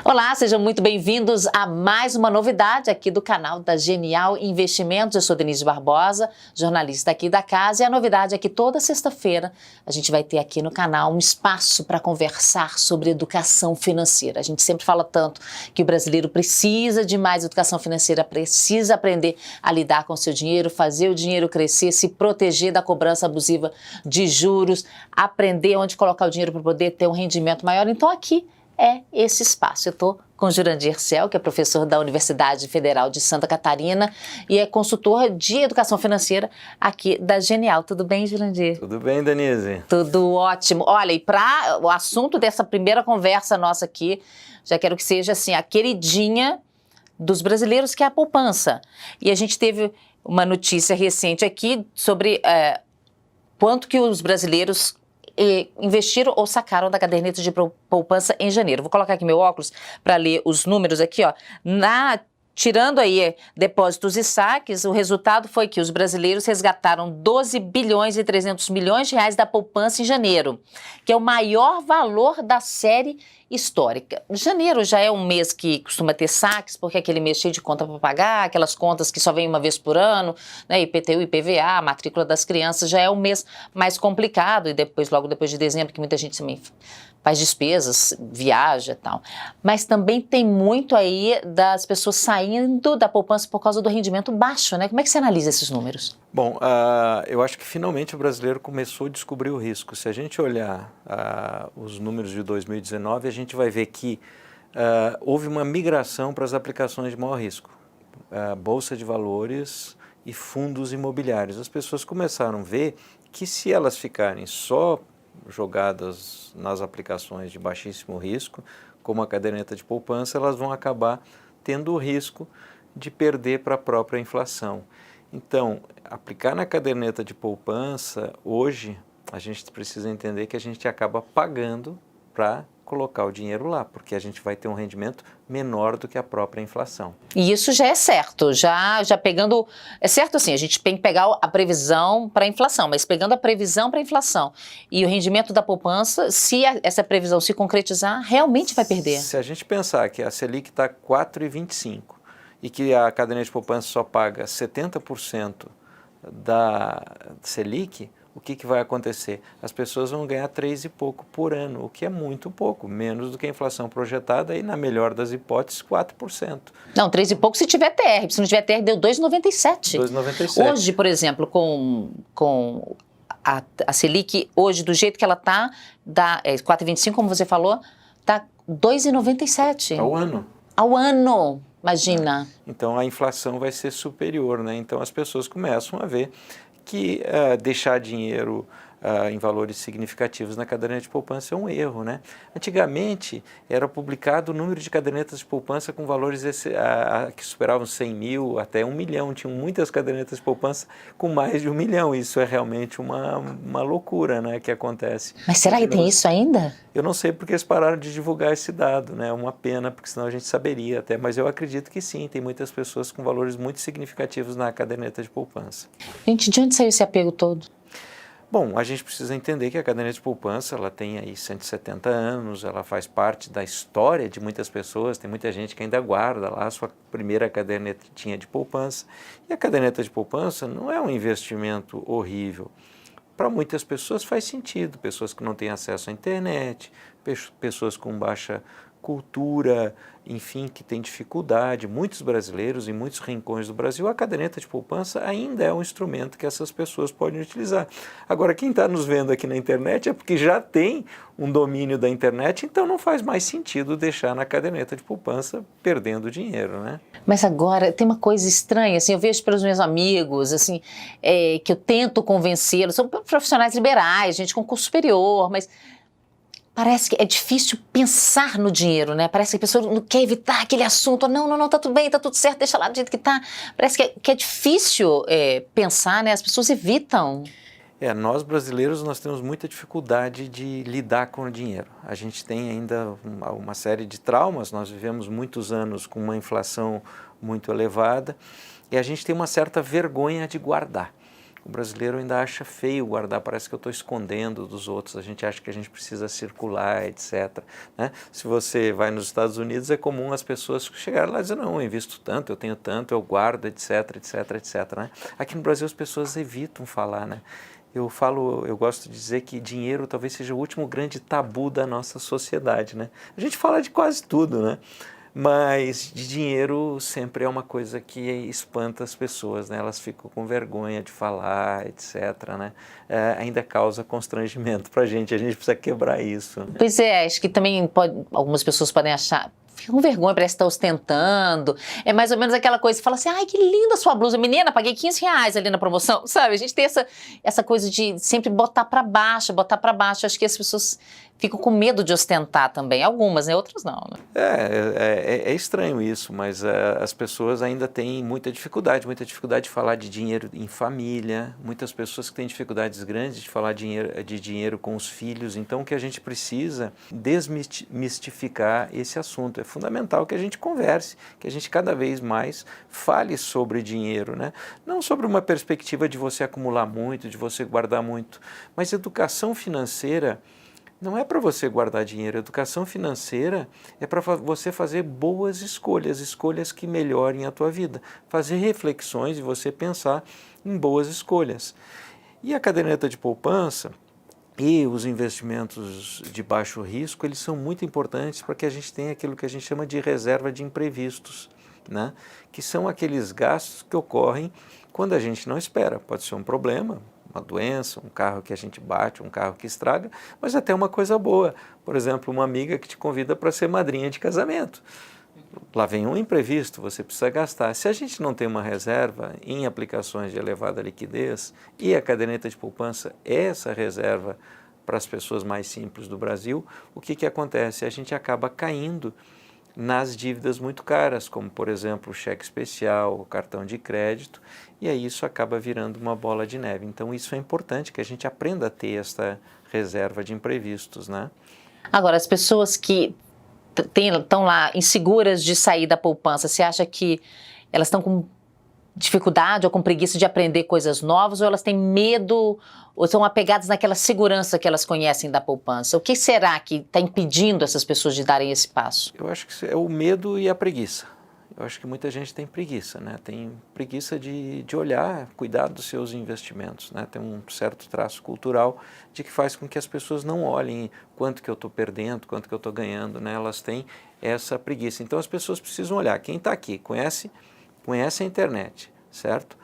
Olá, sejam muito bem-vindos a mais uma novidade aqui do canal da Genial Investimentos. Eu sou Denise Barbosa, jornalista aqui da casa, e a novidade é que toda sexta-feira a gente vai ter aqui no canal um espaço para conversar sobre educação financeira. A gente sempre fala tanto que o brasileiro precisa de mais educação financeira, precisa aprender a lidar com o seu dinheiro, fazer o dinheiro crescer, se proteger da cobrança abusiva de juros, aprender onde colocar o dinheiro para poder ter um rendimento maior. Então aqui é esse espaço. Eu estou com Jurandir Cel, que é professor da Universidade Federal de Santa Catarina e é consultor de educação financeira aqui da Genial. Tudo bem, Jurandir? Tudo bem, Denise? Tudo ótimo. Olha, e para o assunto dessa primeira conversa nossa aqui, já quero que seja assim, a queridinha dos brasileiros, que é a poupança. E a gente teve uma notícia recente aqui sobre quanto que os brasileiros investiram ou sacaram da caderneta de poupança em janeiro. Vou colocar aqui meu óculos para ler os números aqui, ó. Tirando aí depósitos e saques, o resultado foi que os brasileiros resgataram 12 bilhões e 300 milhões de reais da poupança em janeiro, que é o maior valor da série histórica. Janeiro já é um mês que costuma ter saques, porque é aquele mês cheio de conta para pagar, aquelas contas que só vêm uma vez por ano, né, IPTU, IPVA, matrícula das crianças, já é um mês mais complicado, e depois, logo depois de dezembro, que muita gente também faz despesas, viaja e tal. Mas também tem muito aí das pessoas saindo da poupança por causa do rendimento baixo, né? Como é que você analisa esses números? Bom, eu acho que finalmente o brasileiro começou a descobrir o risco. Se a gente olhar os números de 2019, a gente vai ver que houve uma migração para as aplicações de maior risco. Bolsa de valores e fundos imobiliários. As pessoas começaram a ver que se elas ficarem só jogadas nas aplicações de baixíssimo risco, como a caderneta de poupança, elas vão acabar tendo o risco de perder para a própria inflação. Então, aplicar na caderneta de poupança, hoje, a gente precisa entender que a gente acaba pagando para colocar o dinheiro lá, porque a gente vai ter um rendimento menor do que a própria inflação. E isso já é certo, já pegando, é certo assim, a gente tem que pegar a previsão para a inflação, mas pegando a previsão para a inflação e o rendimento da poupança, se essa previsão se concretizar, realmente vai perder. Se a gente pensar que a Selic está 4,25 e que a caderneta de poupança só paga 70% da Selic, o que vai acontecer? As pessoas vão ganhar 3 e pouco por ano, o que é muito pouco, menos do que a inflação projetada e, na melhor das hipóteses, 4%. Não, 3 e pouco se tiver TR, se não tiver TR deu 2,97. 2,97. Hoje, por exemplo, com a Selic, hoje, do jeito que ela está, 4,25, como você falou, está 2,97. Ao ano. Ao ano, imagina. Então, a inflação vai ser superior, né? Então, as pessoas começam a ver que deixar dinheiro em valores significativos na caderneta de poupança é um erro, né? Antigamente era publicado o número de cadernetas de poupança com valores que superavam 100 mil até 1 milhão. Tinham muitas cadernetas de poupança com mais de 1 milhão. Isso é realmente uma loucura, né, que acontece. Mas será que tem isso ainda? Eu não sei porque eles pararam de divulgar esse dado, né? É uma pena, porque senão a gente saberia até, mas eu acredito que sim, tem muitas pessoas com valores muito significativos na caderneta de poupança. Gente, de onde saiu esse apego todo? Bom, a gente precisa entender que a caderneta de poupança, ela tem aí 170 anos, ela faz parte da história de muitas pessoas, tem muita gente que ainda guarda lá a sua primeira cadernetinha de poupança. E a caderneta de poupança não é um investimento horrível. Para muitas pessoas faz sentido, pessoas que não têm acesso à internet, pessoas com baixa cultura, enfim, que têm dificuldade, muitos brasileiros em muitos rincões do Brasil, a caderneta de poupança ainda é um instrumento que essas pessoas podem utilizar. Agora, quem está nos vendo aqui na internet é porque já tem um domínio da internet, então não faz mais sentido deixar na caderneta de poupança perdendo dinheiro, né? Mas agora tem uma coisa estranha, assim, eu vejo pelos meus amigos, assim, que eu tento convencê-los, são profissionais liberais, gente com curso superior, mas parece que é difícil pensar no dinheiro, né? Parece que a pessoa não quer evitar aquele assunto. Não, tá tudo bem, tá tudo certo, deixa lá do jeito que tá. Parece que é difícil pensar, né? As pessoas evitam. Nós brasileiros, nós temos muita dificuldade de lidar com o dinheiro. A gente tem ainda uma série de traumas, nós vivemos muitos anos com uma inflação muito elevada e a gente tem uma certa vergonha de guardar. O brasileiro ainda acha feio guardar, parece que eu estou escondendo dos outros, a gente acha que a gente precisa circular, etc. Né? Se você vai nos Estados Unidos, é comum as pessoas chegarem lá e dizer, não, eu invisto tanto, eu tenho tanto, eu guardo, etc, etc, etc. Né? Aqui no Brasil as pessoas evitam falar, né? Eu gosto de dizer que dinheiro talvez seja o último grande tabu da nossa sociedade, né? A gente fala de quase tudo, né? Mas de dinheiro sempre é uma coisa que espanta as pessoas, né? Elas ficam com vergonha de falar, etc, né? Ainda causa constrangimento para a gente precisa quebrar isso. Pois é, acho que também algumas pessoas podem achar, fica com vergonha, parece que está ostentando. É mais ou menos aquela coisa, você fala assim, ai, que linda a sua blusa. Menina, paguei R$ 15 ali na promoção, sabe? A gente tem essa coisa de sempre botar para baixo, botar para baixo. Acho que as pessoas ficam com medo de ostentar também. Algumas, né? Outras não, né? É estranho isso, mas as pessoas ainda têm muita dificuldade de falar de dinheiro em família, muitas pessoas que têm dificuldades grandes de falar de dinheiro com os filhos, então o que a gente precisa desmistificar esse assunto. É fundamental que a gente converse, que a gente cada vez mais fale sobre dinheiro, né? Não sobre uma perspectiva de você acumular muito, de você guardar muito, mas educação financeira não é para você guardar dinheiro. Educação financeira é para você fazer boas escolhas, escolhas que melhorem a tua vida. Fazer reflexões e você pensar em boas escolhas. E a caderneta de poupança e os investimentos de baixo risco, eles são muito importantes para que a gente tenha aquilo que a gente chama de reserva de imprevistos, né? Que são aqueles gastos que ocorrem quando a gente não espera. Pode ser um problema, uma doença, um carro que a gente bate, um carro que estraga, mas até uma coisa boa. Por exemplo, uma amiga que te convida para ser madrinha de casamento. Lá vem um imprevisto, você precisa gastar. Se a gente não tem uma reserva em aplicações de elevada liquidez, e a caderneta de poupança é essa reserva para as pessoas mais simples do Brasil, o que acontece? A gente acaba caindo nas dívidas muito caras, como por exemplo o cheque especial, o cartão de crédito, e aí isso acaba virando uma bola de neve. Então isso é importante que a gente aprenda a ter esta reserva de imprevistos, né? Agora, as pessoas que estão lá inseguras de sair da poupança, você acha que elas estão com dificuldade ou com preguiça de aprender coisas novas, ou elas têm medo, ou estão apegadas naquela segurança que elas conhecem da poupança? O que será que está impedindo essas pessoas de darem esse passo? Eu acho que é o medo e a preguiça. Eu acho que muita gente tem preguiça, né? Tem preguiça de olhar, cuidar dos seus investimentos, né? Tem um certo traço cultural de que faz com que as pessoas não olhem quanto que eu estou perdendo, quanto que eu estou ganhando, né? Elas têm essa preguiça. Então as pessoas precisam olhar. Quem está aqui conhece a internet, certo?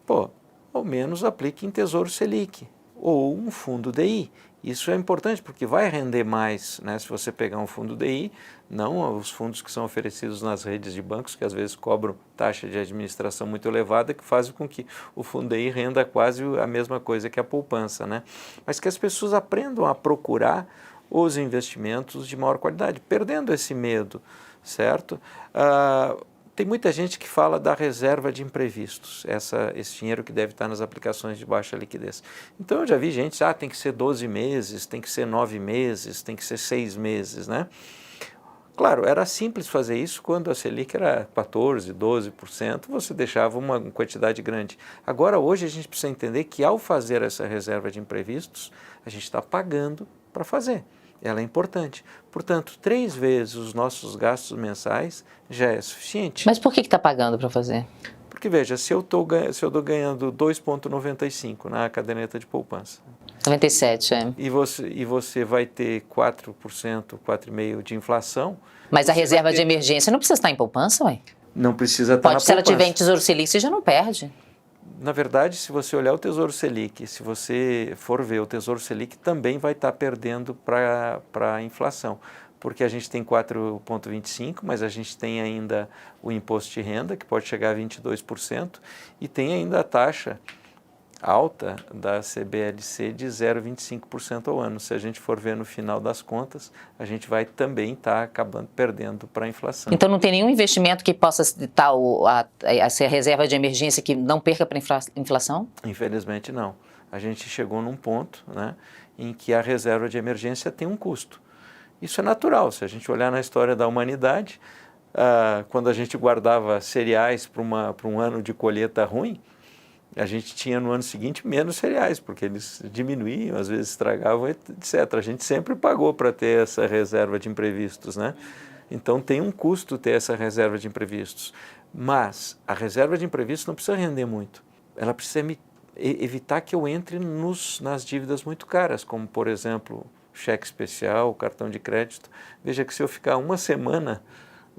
Pô, ao menos aplique em Tesouro Selic ou um fundo DI. Isso é importante porque vai render mais, né? Se você pegar um fundo DI, não os fundos que são oferecidos nas redes de bancos, que às vezes cobram taxa de administração muito elevada, que fazem com que o fundo DI renda quase a mesma coisa que a poupança, né? Mas que as pessoas aprendam a procurar os investimentos de maior qualidade, perdendo esse medo, certo? Tem muita gente que fala da reserva de imprevistos, esse dinheiro que deve estar nas aplicações de baixa liquidez. Então eu já vi gente, tem que ser 12 meses, tem que ser 9 meses, tem que ser 6 meses, né? Claro, era simples fazer isso quando a Selic era 14%, 12%, você deixava uma quantidade grande. Agora, hoje, a gente precisa entender que ao fazer essa reserva de imprevistos, a gente está pagando para fazer. Ela é importante. Portanto, 3 vezes os nossos gastos mensais já é suficiente. Mas por que está pagando para fazer? Porque, veja, se eu estou ganhando 2,95 na caderneta de poupança. 97, é. E você vai ter 4%, 4,5% de inflação. Mas a reserva de emergência não precisa estar em poupança, ué? Não precisa estar na poupança. Se ela tiver em Tesouro Selic, você já não perde. Na verdade, se você olhar o Tesouro Selic, se você for ver o Tesouro Selic, também vai estar perdendo para a inflação, porque a gente tem 4,25%, mas a gente tem ainda o imposto de renda, que pode chegar a 22%, e tem ainda a taxa alta da CBLC de 0,25% ao ano. Se a gente for ver no final das contas, a gente vai também estar acabando perdendo para a inflação. Então não tem nenhum investimento que possa estar a reserva de emergência que não perca para a inflação? Infelizmente não. A gente chegou num ponto, né, em que a reserva de emergência tem um custo. Isso é natural. Se a gente olhar na história da humanidade, quando a gente guardava cereais para um ano de colheita ruim, a gente tinha no ano seguinte menos cereais, porque eles diminuíam, às vezes estragavam, etc. A gente sempre pagou para ter essa reserva de imprevistos, né? Então tem um custo ter essa reserva de imprevistos, mas a reserva de imprevistos não precisa render muito, ela precisa evitar que eu entre nas dívidas muito caras, como por exemplo, cheque especial, cartão de crédito. Veja que se eu ficar uma semana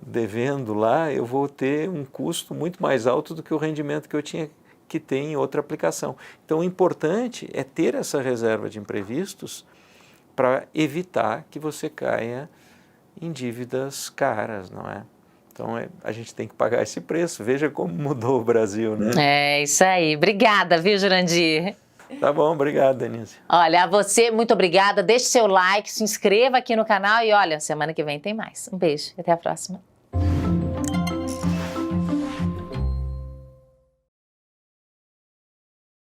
devendo lá, eu vou ter um custo muito mais alto do que o rendimento que eu tinha que ter em outra aplicação. Então o importante é ter essa reserva de imprevistos para evitar que você caia em dívidas caras, não é? Então a gente tem que pagar esse preço. Veja como mudou o Brasil, né? É isso aí. Obrigada, viu, Jurandir? Tá bom, obrigado, Denise. Olha, a você, muito obrigada. Deixe seu like, se inscreva aqui no canal e olha, semana que vem tem mais. Um beijo e até a próxima.